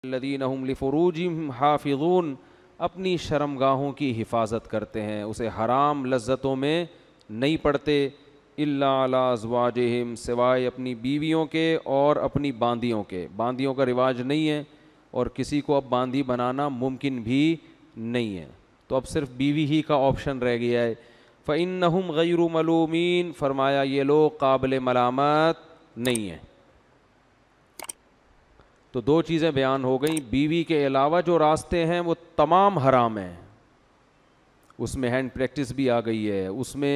الذین هم لفروجہم حافظون، اپنی شرمگاہوں کی حفاظت کرتے ہیں، اسے حرام لذتوں میں نہیں پڑتے، الا علی ازواجہم، سوائے اپنی بیویوں کے اور اپنی باندیوں کے۔ باندیوں کا رواج نہیں ہے اور کسی کو اب باندی بنانا ممکن بھی نہیں ہے، تو اب صرف بیوی ہی کا آپشن رہ گیا ہے۔ فإنہم غیر ملومین، فرمایا یہ لوگ قابل ملامت نہیں ہیں۔ تو دو چیزیں بیان ہو گئیں، بیوی کے علاوہ جو راستے ہیں وہ تمام حرام ہیں، اس میں ہینڈ پریکٹس بھی آ گئی ہے، اس میں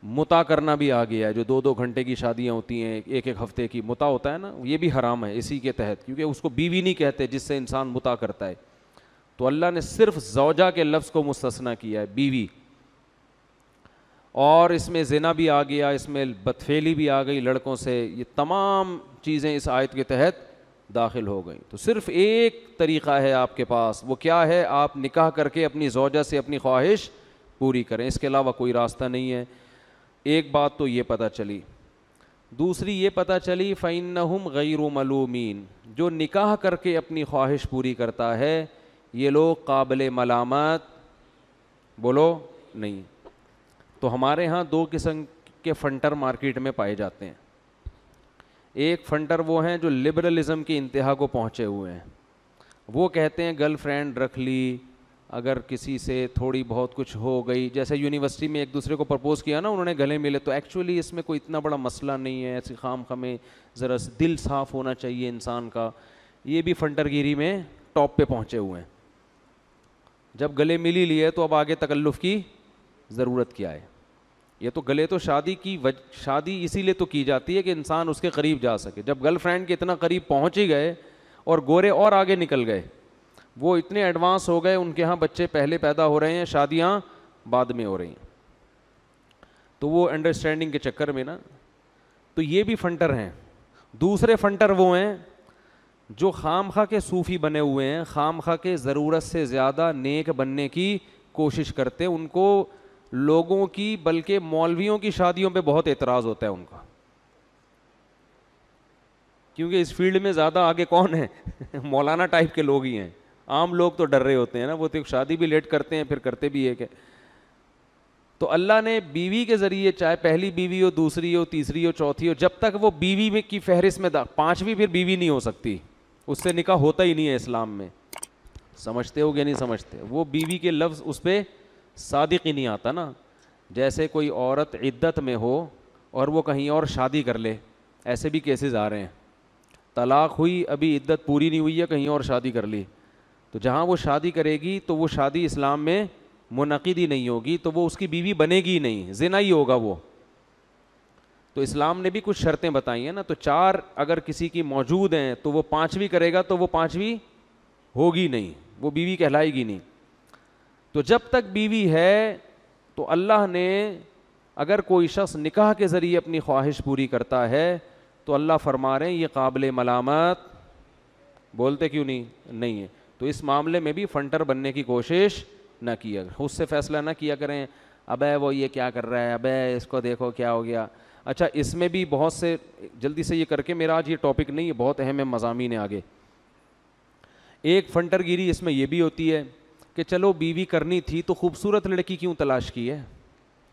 متع کرنا بھی آ گیا ہے، جو 2 گھنٹے کی شادیاں ہوتی ہیں، 1 ہفتے کی متع ہوتا ہے نا، یہ بھی حرام ہے اسی کے تحت، کیونکہ اس کو بیوی نہیں کہتے جس سے انسان متع کرتا ہے، تو اللہ نے صرف زوجہ کے لفظ کو مستثنیٰ کیا ہے، بیوی۔ اور اس میں زنا بھی آ گیا، اس میں بدفعلی بھی آ گئی لڑکوں سے، یہ تمام چیزیں اس آیت کے تحت داخل ہو گئیں۔ تو صرف ایک طریقہ ہے آپ کے پاس، وہ کیا ہے؟ آپ نکاح کر کے اپنی زوجہ سے اپنی خواہش پوری کریں، اس کے علاوہ کوئی راستہ نہیں ہے۔ ایک بات تو یہ پتہ چلی، دوسری یہ پتہ چلی فإنہم غیر ملومین، جو نکاح کر کے اپنی خواہش پوری کرتا ہے یہ لوگ قابل ملامت بولو نہیں۔ تو ہمارے ہاں 2 قسم کے فنٹر مارکیٹ میں پائے جاتے ہیں۔ ایک فنٹر وہ ہیں جو لبرلزم کی انتہا کو پہنچے ہوئے ہیں، وہ کہتے ہیں گرل فرینڈ رکھ لی، اگر کسی سے تھوڑی بہت کچھ ہو گئی، جیسے یونیورسٹی میں ایک دوسرے کو پرپوز کیا نا، انہوں نے گلے ملے، تو ایکچولی اس میں کوئی اتنا بڑا مسئلہ نہیں ہے، ایسی خام خمیں، ذرا دل صاف ہونا چاہیے انسان کا۔ یہ بھی فنٹر گیری میں ٹاپ پہ پہنچے ہوئے ہیں۔ جب گلے مل ہی لیے تو اب آگے تکلف کی ضرورت کیا ہے؟ یہ تو گلے تو شادی اسی لیے تو کی جاتی ہے کہ انسان اس کے قریب جا سکے۔ جب گرل فرینڈ کے اتنا قریب پہنچ ہی گئے اور گورے اور آگے نکل گئے، وہ اتنے ایڈوانس ہو گئے، ان کے ہاں بچے پہلے پیدا ہو رہے ہیں، شادیاں بعد میں ہو رہی ہیں، تو وہ انڈرسٹینڈنگ کے چکر میں نا، تو یہ بھی فنٹر ہیں۔ دوسرے فنٹر وہ ہیں جو خام خواہ کے صوفی بنے ہوئے ہیں، خام خواہ کے ضرورت سے زیادہ نیک بننے کی کوشش کرتے ہیں، ان کو لوگوں کی بلکہ مولویوں کی شادیوں پہ بہت اعتراض ہوتا ہے ان کا، کیونکہ اس فیلڈ میں زیادہ آگے کون ہے؟ مولانا ٹائپ کے لوگ ہی ہیں، عام لوگ تو ڈر رہے ہوتے ہیں نا، وہ تو شادی بھی لیٹ کرتے ہیں، پھر کرتے بھی ایک ہے۔ تو اللہ نے بیوی کے ذریعے، چاہے پہلی بیوی ہو، دوسری ہو، تیسری ہو، چوتھی ہو، جب تک وہ بیوی میں کی فہرست میں 5ویں پھر بیوی نہیں ہو سکتی، اس سے نکاح ہوتا ہی نہیں ہے اسلام میں۔ سمجھتے ہو کہ نہیں سمجھتے؟ وہ بیوی کے لفظ اس پہ صادق ہی نہیں آتا نا۔ جیسے کوئی عورت عدت میں ہو اور وہ کہیں اور شادی کر لے، ایسے بھی کیسز آ رہے ہیں، طلاق ہوئی، ابھی عدت پوری نہیں ہوئی ہے، کہیں اور شادی کر لی، تو جہاں وہ شادی کرے گی تو وہ شادی اسلام میں منعقد ہی نہیں ہوگی، تو وہ اس کی بیوی بنے گی ہی نہیں، زنا ہی ہوگا وہ۔ تو اسلام نے بھی کچھ شرطیں بتائی ہیں نا، تو 4 اگر کسی کی موجود ہیں تو وہ 5ویں کرے گا تو وہ 5ویں ہوگی نہیں، وہ بیوی کہلائے گی نہیں۔ تو جب تک بیوی ہے تو اللہ نے، اگر کوئی شخص نکاح کے ذریعے اپنی خواہش پوری کرتا ہے تو اللہ فرما رہے ہیں یہ قابل ملامت، بولتے کیوں نہیں ہے۔ تو اس معاملے میں بھی فنٹر بننے کی کوشش نہ کیا، خود سے فیصلہ نہ کیا کریں، ابے وہ یہ کیا کر رہا ہے، ابے اس کو دیکھو کیا ہو گیا۔ اچھا، اس میں بھی بہت سے، جلدی سے یہ کر کے، میرا آج یہ ٹاپک نہیں ہے، بہت اہم مضامین ہے آگے۔ ایک فنٹر گیری اس میں یہ بھی ہوتی ہے کہ چلو بیوی کرنی تھی تو خوبصورت لڑکی کیوں تلاش کی ہے،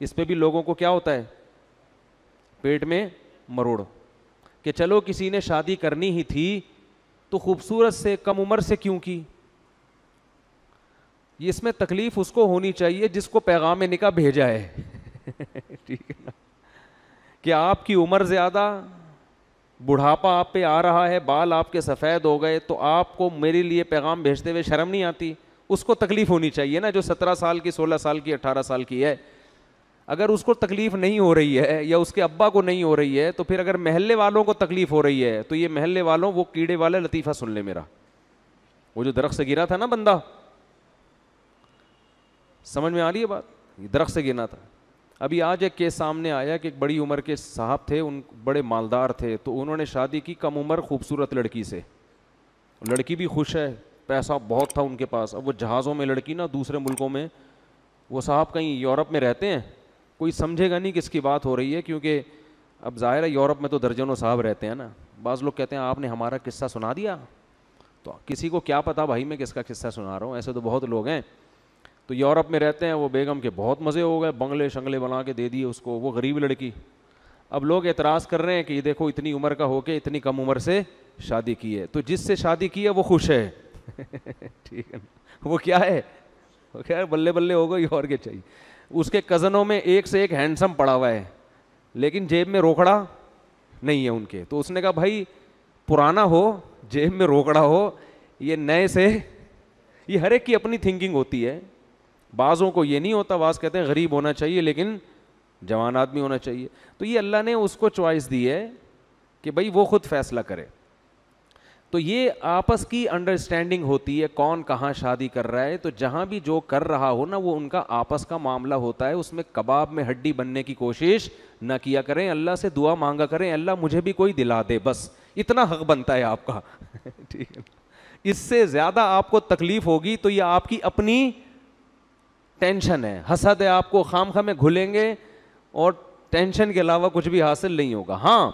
اس پہ بھی لوگوں کو کیا ہوتا ہے، پیٹ میں مروڑ، کہ چلو کسی نے شادی کرنی ہی تھی تو خوبصورت سے، کم عمر سے کیوں کی۔ اس میں تکلیف اس کو ہونی چاہیے جس کو پیغام نکاح بھیجا ہے، ٹھیک ہے نا، کہ آپ کی عمر زیادہ، بڑھاپا آپ پہ آ رہا ہے، بال آپ کے سفید ہو گئے، تو آپ کو میرے لیے پیغام بھیجتے ہوئے شرم نہیں آتی؟ اس کو تکلیف ہونی چاہیے نا، جو 17 سال کی، 16 سال کی، 18 سال کی ہے۔ اگر اس کو تکلیف نہیں ہو رہی ہے یا اس کے ابا کو نہیں ہو رہی ہے، تو پھر اگر محلے والوں کو تکلیف ہو رہی ہے تو یہ محلے والوں، وہ کیڑے والا لطیفہ سن لے میرا، وہ جو درخت سے گرا تھا نا بندہ، سمجھ میں آ رہی ہے بات؟ یہ درخت سے گرنا تھا۔ ابھی آج ایک کیس سامنے آیا کہ ایک بڑی عمر کے صاحب تھے، ان بڑے مالدار تھے، تو انہوں نے شادی کی کم عمر خوبصورت لڑکی سے، لڑکی بھی خوش ہے، پیسہ بہت تھا ان کے پاس، اب وہ جہازوں میں لڑکی نا، دوسرے ملکوں میں، وہ صاحب کہیں یورپ میں رہتے ہیں، کوئی سمجھے گا نہیں کس کی بات ہو رہی ہے، کیونکہ اب ظاہر ہے یورپ میں تو درجنوں صاحب رہتے ہیں نا۔ بعض لوگ کہتے ہیں آپ نے ہمارا قصہ سنا دیا، تو کسی کو کیا پتا بھائی میں کس کا قصہ سنا رہا ہوں, ایسے تو بہت لوگ ہیں. تو یورپ میں رہتے ہیں, وہ بیگم کے بہت مزے ہو گئے, بنگلے شنگلے بنا کے دے دیے اس کو, وہ غریب لڑکی. اب لوگ اعتراض کر رہے ہیں کہ یہ دیکھو اتنی عمر کا ہو کے اتنی کم عمر سے شادی کی ہے, تو جس سے شادی کی ہے وہ خوش ہے. ٹھیک ہے, وہ کیا ہے, وہ کیا ہے, بلے بلے ہو گئی اور کیا چاہیے. اس کے کزنوں میں ایک سے ایک ہینڈسم پڑا ہوا ہے, لیکن جیب میں روکڑا نہیں ہے ان کے. تو اس نے کہا بھائی پرانا ہو, جیب میں روکڑا ہو, یہ نئے سے, یہ ہر ایک کی اپنی تھنکنگ ہوتی ہے. بعضوں کو یہ نہیں ہوتا, بعض کہتے ہیں غریب ہونا چاہیے لیکن جوان آدمی ہونا چاہیے. تو یہ اللہ نے اس کو چوائس دی ہے کہ بھائی وہ خود فیصلہ کرے. تو یہ آپس کی انڈرسٹینڈنگ ہوتی ہے کون کہاں شادی کر رہا ہے. تو جہاں بھی جو کر رہا ہو نا وہ ان کا آپس کا معاملہ ہوتا ہے, اس میں کباب میں ہڈی بننے کی کوشش نہ کیا کریں. اللہ سے دعا مانگا کریں, اللہ مجھے بھی کوئی دلا دے, بس اتنا حق بنتا ہے آپ کا. ٹھیک ہے, اس سے زیادہ آپ کو تکلیف ہوگی تو یہ آپ کی اپنی ٹینشن ہے, حسد ہے آپ کو, خام خواہ میں گھلیں گے اور ٹینشن کے علاوہ کچھ بھی حاصل نہیں ہوگا. ہاں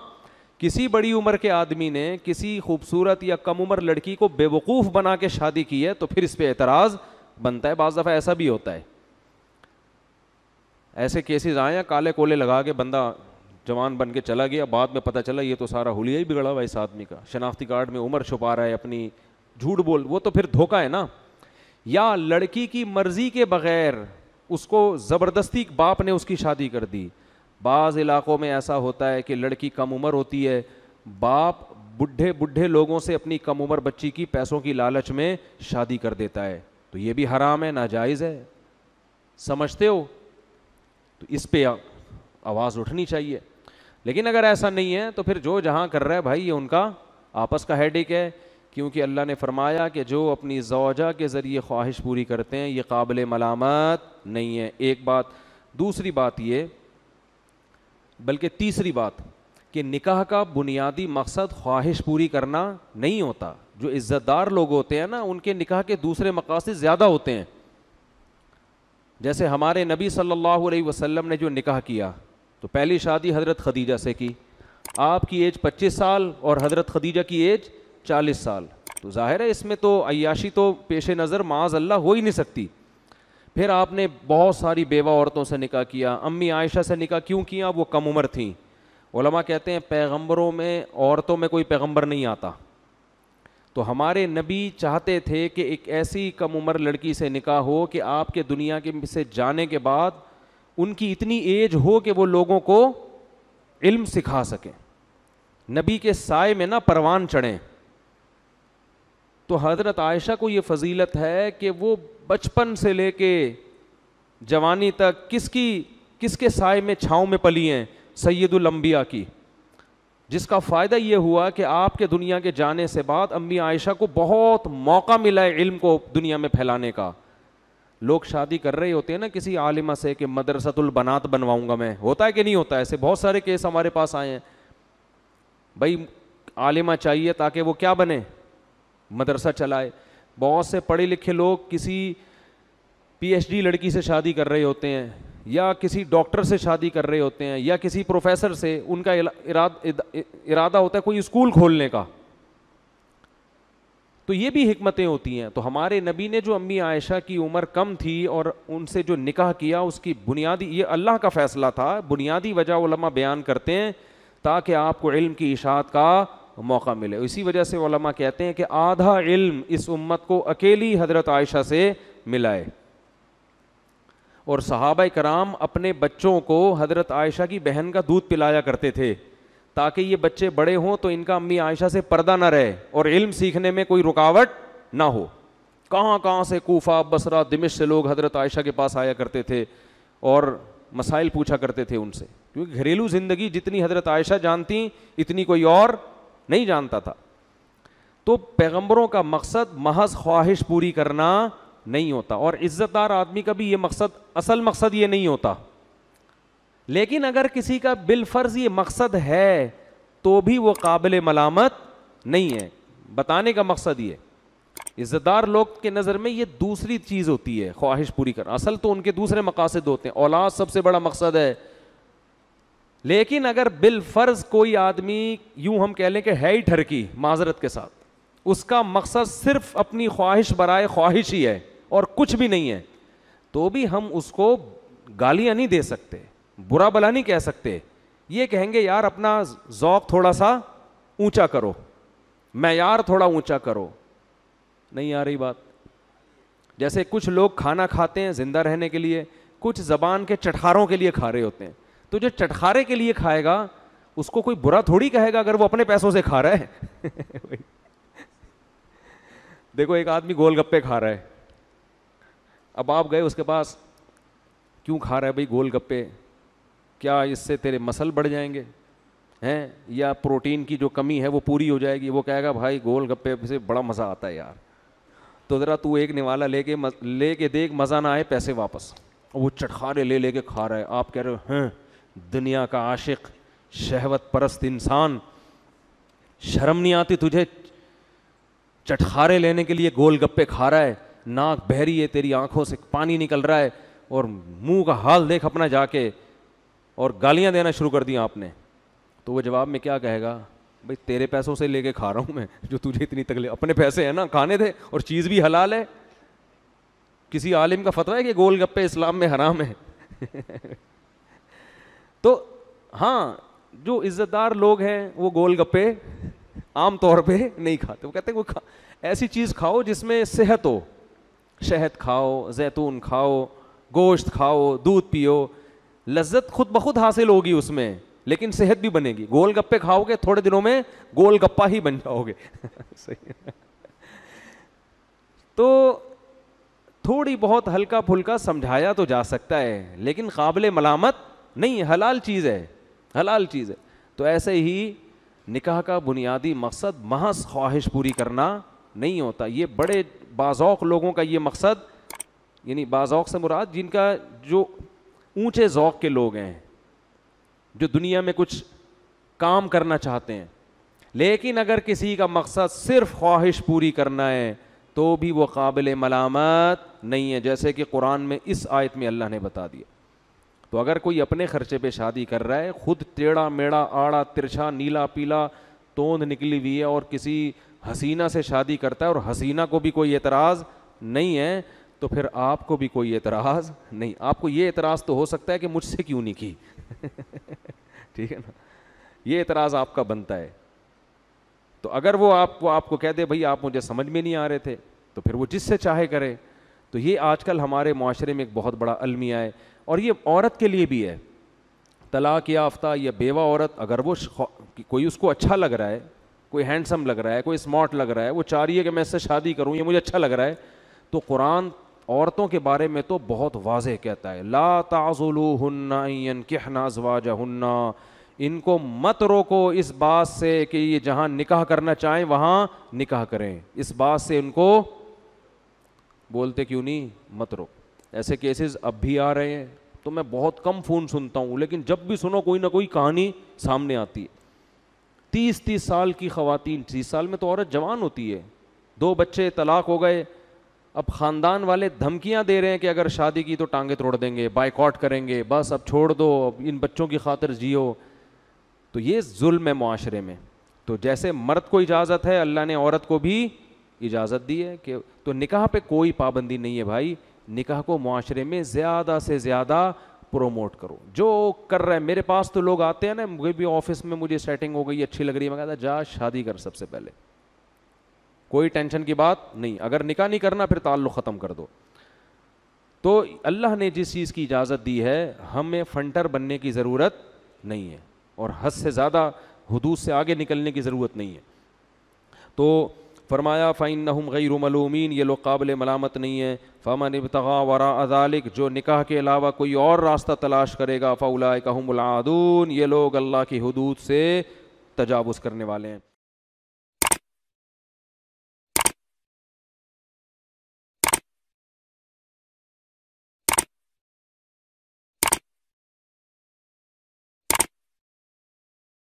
کسی بڑی عمر کے آدمی نے کسی خوبصورت یا کم عمر لڑکی کو بے وقوف بنا کے شادی کی ہے تو پھر اس پہ اعتراض بنتا ہے. بعض دفعہ ایسا بھی ہوتا ہے, ایسے کیسز آئے ہیں کالے کولے لگا کے بندہ جوان بن کے چلا گیا, بعد میں پتہ چلا یہ تو سارا حلیہ ہی بگڑا ہوا اس آدمی کا, شناختی کارڈ میں عمر چھپا رہا ہے اپنی, جھوٹ بول, وہ تو پھر دھوکہ ہے نا. یا لڑکی کی مرضی کے بغیر اس کو زبردستی باپ نے اس کی شادی کر دی. بعض علاقوں میں ایسا ہوتا ہے کہ لڑکی کم عمر ہوتی ہے, باپ بڈھے لوگوں سے اپنی کم عمر بچی کی پیسوں کی لالچ میں شادی کر دیتا ہے, تو یہ بھی حرام ہے, ناجائز ہے. سمجھتے ہو؟ تو اس پہ آواز اٹھنی چاہیے. لیکن اگر ایسا نہیں ہے تو پھر جو جہاں کر رہا ہے بھائی یہ ان کا آپس کا ہیڈیک ہے, کیونکہ اللہ نے فرمایا کہ جو اپنی زوجہ کے ذریعے خواہش پوری کرتے ہیں یہ قابل ملامت نہیں ہے. ایک بات. دوسری بات یہ, بلکہ تیسری بات, کہ نکاح کا بنیادی مقصد خواہش پوری کرنا نہیں ہوتا. جو عزت دار لوگ ہوتے ہیں نا ان کے نکاح کے دوسرے مقاصد زیادہ ہوتے ہیں. جیسے ہمارے نبی صلی اللہ علیہ وسلم نے جو نکاح کیا تو پہلی شادی حضرت خدیجہ سے کی, آپ کی ایج 25 سال اور حضرت خدیجہ کی ایج 40 سال. تو ظاہر ہے اس میں تو عیاشی تو پیش نظر معاذ اللہ ہو ہی نہیں سکتی. پھر آپ نے بہت ساری بیوہ عورتوں سے نکاح کیا. امی عائشہ سے نکاح کیوں کیا؟ وہ کم عمر تھیں. علماء کہتے ہیں پیغمبروں میں عورتوں میں کوئی پیغمبر نہیں آتا, تو ہمارے نبی چاہتے تھے کہ ایک ایسی کم عمر لڑکی سے نکاح ہو کہ آپ کے دنیا کے سے جانے کے بعد ان کی اتنی ایج ہو کہ وہ لوگوں کو علم سکھا سکیں, نبی کے سائے میں نہ پروان چڑھیں. تو حضرت عائشہ کو یہ فضیلت ہے کہ وہ بچپن سے لے کے جوانی تک کس کے سائے میں چھاؤں میں پلی ہیں؟ سید الانبیاء کی, جس کا فائدہ یہ ہوا کہ آپ کے دنیا کے جانے سے بعد امی عائشہ کو بہت موقع ملا ہے علم کو دنیا میں پھیلانے کا. لوگ شادی کر رہے ہوتے ہیں نا کسی عالمہ سے کہ مدرسۃ البنات بنواؤں گا میں, ہوتا ہے کہ نہیں ہوتا؟ ایسے بہت سارے کیس ہمارے پاس آئے ہیں. بھائی عالمہ چاہیے تاکہ وہ کیا بنے؟ مدرسہ چلائے. بہت سے پڑھے لکھے لوگ کسی پی ایچ ڈی لڑکی سے شادی کر رہے ہوتے ہیں, یا کسی ڈاکٹر سے شادی کر رہے ہوتے ہیں, یا کسی پروفیسر سے. ان کا ارادہ ہوتا ہے کوئی اسکول کھولنے کا. تو یہ بھی حکمتیں ہوتی ہیں. تو ہمارے نبی نے جو امی عائشہ کی عمر کم تھی اور ان سے جو نکاح کیا, اس کی بنیادی, یہ اللہ کا فیصلہ تھا, بنیادی وجہ علماء بیان کرتے ہیں تاکہ آپ کو علم کی اشاعت کا موقع ملے. اسی وجہ سے علماء کہتے ہیں کہ آدھا علم اس امت کو اکیلی حضرت عائشہ سے ملا ہے. اور صحابہ کرام اپنے بچوں کو حضرت عائشہ کی بہن کا دودھ پلایا کرتے تھے تاکہ یہ بچے بڑے ہوں تو ان کا امی عائشہ سے پردہ نہ رہے اور علم سیکھنے میں کوئی رکاوٹ نہ ہو. کہاں سے کوفہ, بصرہ, دمشق سے لوگ حضرت عائشہ کے پاس آیا کرتے تھے اور مسائل پوچھا کرتے تھے ان سے, کیونکہ گھریلو زندگی جتنی حضرت عائشہ جانتی اتنی کوئی اور نہیں جانتا تھا. تو پیغمبروں کا مقصد محض خواہش پوری کرنا نہیں ہوتا, اور عزت دار آدمی کا بھی یہ مقصد, اصل مقصد یہ نہیں ہوتا. لیکن اگر کسی کا بالفرض یہ مقصد ہے تو بھی وہ قابل ملامت نہیں ہے. بتانے کا مقصد یہ, عزت دار لوگ کے نظر میں یہ دوسری چیز ہوتی ہے خواہش پوری کرنا, اصل تو ان کے دوسرے مقاصد ہوتے ہیں. اولاد سب سے بڑا مقصد ہے. لیکن اگر بالفرض کوئی آدمی یوں ہم کہہ لیں کہ ہے ہی ٹھرکی, معذرت کے ساتھ اس کا مقصد صرف اپنی خواہش برائے خواہش ہی ہے اور کچھ بھی نہیں ہے، تو بھی ہم اس کو گالیاں نہیں دے سکتے، برا بلا نہیں کہہ سکتے. یہ کہیں گے یار اپنا ذوق تھوڑا سا اونچا کرو، معیار تھوڑا اونچا کرو. نہیں آ رہی بات؟ جیسے کچھ لوگ کھانا کھاتے ہیں زندہ رہنے کے لیے، کچھ زبان کے چٹخاروں کے لیے کھا رہے ہوتے ہیں. تو جو چٹخارے کے لیے کھائے گا اس کو کوئی برا تھوڑی کہے گا اگر وہ اپنے پیسوں سے کھا رہا ہے. دیکھو ایک آدمی گول گپے کھا رہا ہے، اب آپ گئے اس کے پاس، کیوں کھا رہا ہے بھائی گول گپے؟ کیا اس سے تیرے مسل بڑھ جائیں گے ہیں، یا پروٹین کی جو کمی ہے وہ پوری ہو جائے گی؟ وہ کہے گا بھائی گول گپے سے بڑا مزہ آتا ہے یار. تو ذرا تو ایک نوالا لے کے دیکھ، مزہ نہ آئے پیسے واپس. وہ چٹخارے لے کے کھا رہا ہے. آپ کہہ رہے ہو ہیں دنیا کا عاشق، شہوت پرست انسان، شرم نہیں آتی تجھے؟ چٹخارے لینے کے لیے گول گپے کھا رہا ہے، ناک بہری ہے تیری، آنکھوں سے پانی نکل رہا ہے، اور منہ کا حال دیکھ اپنا جا کے، اور گالیاں دینا شروع کر دیا آپ نے. تو وہ جواب میں کیا کہے گا؟ بھائی تیرے پیسوں سے لے کے کھا رہا ہوں میں، جو تجھے اتنی تکلیف، اپنے پیسے ہیں نا کھانے تھے، اور چیز بھی حلال ہے. کسی عالم کا فتویٰ ہے کہ گول گپے اسلام میں حرام ہے؟ تو ہاں جو عزت دار لوگ ہیں وہ گول گپے عام طور پہ نہیں کھاتے. وہ کہتے ہیں ایسی چیز کھاؤ جس میں صحت ہو، شہد کھاؤ، زیتون کھاؤ، گوشت کھاؤ، دودھ پیو، لذت خود بخود حاصل ہوگی اس میں، لیکن صحت بھی بنے گی. گول گپے کھاؤ گے تھوڑے دنوں میں گول گپا ہی بن جاؤ گے. صحیح. تو تھوڑی بہت ہلکا پھلکا سمجھایا تو جا سکتا ہے، لیکن قابل ملامت نہیں ہے، حلال چیز ہے، حلال چیز ہے. تو ایسے ہی نکاح کا بنیادی مقصد محض خواہش پوری کرنا نہیں ہوتا. یہ بڑے باذوق لوگوں کا یہ مقصد، یعنی باذوق سے مراد جن کا جو اونچے ذوق کے لوگ ہیں، جو دنیا میں کچھ کام کرنا چاہتے ہیں. لیکن اگر کسی کا مقصد صرف خواہش پوری کرنا ہے تو بھی وہ قابل ملامت نہیں ہے، جیسے کہ قرآن میں اس آیت میں اللہ نے بتا دیا. تو اگر کوئی اپنے خرچے پہ شادی کر رہا ہے، خود ٹیڑھا میڑا آڑا ترچھا نیلا پیلا توند نکلی ہوئی ہے، اور کسی حسینہ سے شادی کرتا ہے اور حسینہ کو بھی کوئی اعتراض نہیں ہے، تو پھر آپ کو بھی کوئی اعتراض نہیں. آپ کو یہ اعتراض تو ہو سکتا ہے کہ مجھ سے کیوں نہیں کی. ٹھیک ہے نا، یہ اعتراض آپ کا بنتا ہے. تو اگر وہ آپ کو کہہ دے بھائی آپ مجھے سمجھ میں نہیں آ رہے تھے، تو پھر وہ جس سے چاہے کرے. تو یہ آج کل ہمارے معاشرے میں ایک بہت بڑا المیہ ہے، اور یہ عورت کے لیے بھی ہے. طلاق یافتہ یا بیوہ عورت، اگر وہ کوئی اس کو اچھا لگ رہا ہے، کوئی ہینڈسم لگ رہا ہے، کوئی اسمارٹ لگ رہا ہے، وہ چاہ رہی ہے کہ میں اس سے شادی کروں، یہ مجھے اچھا لگ رہا ہے، تو قرآن عورتوں کے بارے میں تو بہت واضح کہتا ہے لا تعضلوہن ان ینکحن ازواجہن، ان کو مت روکو اس بات سے کہ یہ جہاں نکاح کرنا چاہیں وہاں نکاح کریں. اس بات سے ان کو بولتے کیوں نہیں مت روک. ایسے کیسز اب بھی آ رہے ہیں، تو میں بہت کم فون سنتا ہوں، لیکن جب بھی سنو کوئی نہ کوئی کہانی سامنے آتی ہے. 30 سال کی خواتین، 30 سال میں تو عورت جوان ہوتی ہے، 2 بچے، طلاق ہو گئے، اب خاندان والے دھمکیاں دے رہے ہیں کہ اگر شادی کی تو ٹانگیں توڑ دیں گے، بائیکاٹ کریں گے، بس اب چھوڑ دو، اب ان بچوں کی خاطر جیو. تو یہ ظلم ہے معاشرے میں. تو جیسے مرد کو اجازت ہے، اللہ نے عورت کو بھی اجازت دی ہے کہ تو نکاح پہ کوئی پابندی نہیں ہے بھائی. نکاح کو معاشرے میں زیادہ سے زیادہ پروموٹ کرو. جو کر رہا ہے، میرے پاس تو لوگ آتے ہیں نا، مجھے بھی آفس میں مجھے سیٹنگ ہو گئی اچھی لگ رہی ہے، میں کہتا جا شادی کر سب سے پہلے، کوئی ٹینشن کی بات نہیں. اگر نکاح نہیں کرنا پھر تعلق ختم کر دو. تو اللہ نے جس چیز کی اجازت دی ہے، ہمیں فنٹر بننے کی ضرورت نہیں ہے، اور حد سے زیادہ حدود سے آگے نکلنے کی ضرورت نہیں ہے. تو فرمایا فَإِنَّهُمْ غَيْرُ مَلُومِينَ، یہ لوگ قابل ملامت نہیں ہیں. فَمَنِ ابْتَغَىٰ وَرَاءَ ذَلِكَ، جو نکاح کے علاوہ کوئی اور راستہ تلاش کرے گا، فَأُولَٰئِكَ هُمُ الْعَادُونَ، یہ لوگ اللہ کی حدود سے تجاوز کرنے والے ہیں.